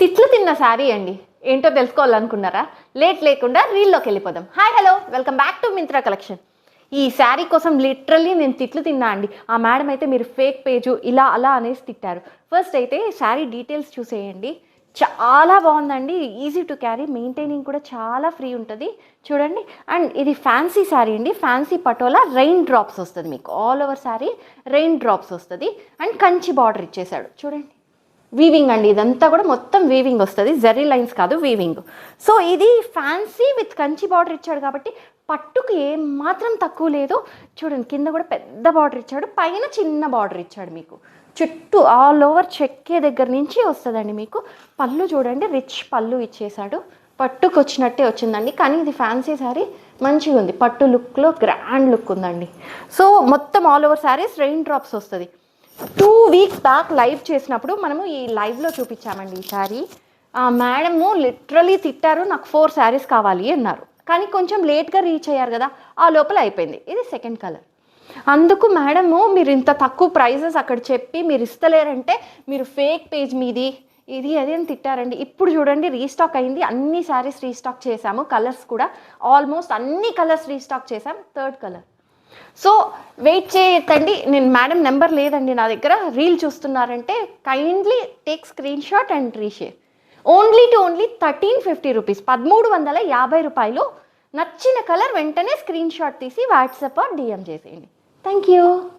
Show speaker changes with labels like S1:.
S1: తిట్లు తిన్న శారీ అండి. ఏంటో తెలుసుకోవాలనుకున్నారా? లేట్ లేకుండా రీల్లోకి వెళ్ళిపోదాం. Hi hello, welcome back to Myntra collection. ఈ శారీ కోసం లిటరల్లీ నేను తిట్లు తిన్నా అండి. ఆ మేడం అయితే మీరు ఫేక్ పేజు ఇలా అలా అనేసి తిట్టారు. ఫస్ట్ అయితే శారీ డీటెయిల్స్ చూసేయండి. చాలా బాగుందండి. ఈజీ టు క్యారీ, మెయింటైనింగ్ కూడా చాలా ఫ్రీ ఉంటుంది. చూడండి. అండ్ ఇది ఫ్యాన్సీ శారీ అండి. ఫ్యాన్సీ పటోలా రెయిన్ డ్రాప్స్ వస్తుంది మీకు. All over sari rain drops వస్తుంది. అండ్ కంచి బార్డర్ ఇచ్చేసాడు చూడండి. వీవింగ్ అండి, ఇదంతా కూడా మొత్తం వీవింగ్ వస్తుంది, జరీ లైన్స్ కాదు, వీవింగ్. సో ఇది ఫ్యాన్సీ విత్ కంచి బార్డర్ ఇచ్చాడు కాబట్టి పట్టుకు ఏం మాత్రం తక్కువ లేదు. చూడండి, కింద కూడా పెద్ద బార్డర్ ఇచ్చాడు, పైన చిన్న బార్డర్ ఇచ్చాడు మీకు. చుట్టూ ఆల్ ఓవర్ చెక్కే దగ్గర నుంచి వస్తుందండి మీకు. పళ్ళు చూడండి, రిచ్ పళ్ళు ఇచ్చేసాడు. పట్టుకు వచ్చినట్టే వచ్చిందండి, కానీ ఇది ఫ్యాన్సీ శారీ మంచిగా ఉంది. పట్టు లుక్లో గ్రాండ్ లుక్ ఉందండి. సో మొత్తం all over saris rain drops వస్తుంది. 2 వీక్స్ బ్యాక్ లైవ్ చేసినప్పుడు మనము ఈ లైవ్లో చూపించామండి ఈ శారీ. మేడము లిటరలీ తిట్టారు, నాకు 4 శారీస్ కావాలి అన్నారు. కానీ కొంచెం లేట్గా రీచ్ అయ్యారు కదా, ఆ లోపల అయిపోయింది. ఇది సెకండ్ కలర్. అందుకు మేడము మీరు ఇంత తక్కువ ప్రైజెస్ అక్కడ చెప్పి మీరు ఇస్తలేరంటే మీరు ఫేక్ పేజ్ మీది ఇది అది అని తిట్టారండి. ఇప్పుడు చూడండి, రీస్టాక్ అయింది. అన్ని శారీస్ రీస్టాక్ చేశాము. కలర్స్ కూడా ఆల్మోస్ట్ అన్ని కలర్స్ రీస్టాక్ చేసాం. Third colour. సో వెయిట్ చేయకండి. నేను మేడం నెంబర్ లేదండి నా దగ్గర. రీల్ చూస్తున్నారంటే kindly take screen shot and reshare. Only 1350 rupees, 1350 రూపాయలు. నచ్చిన కలర్ వెంటనే స్క్రీన్ షాట్ తీసి వాట్సాప్ డిఎం చేసేయండి. Thank you.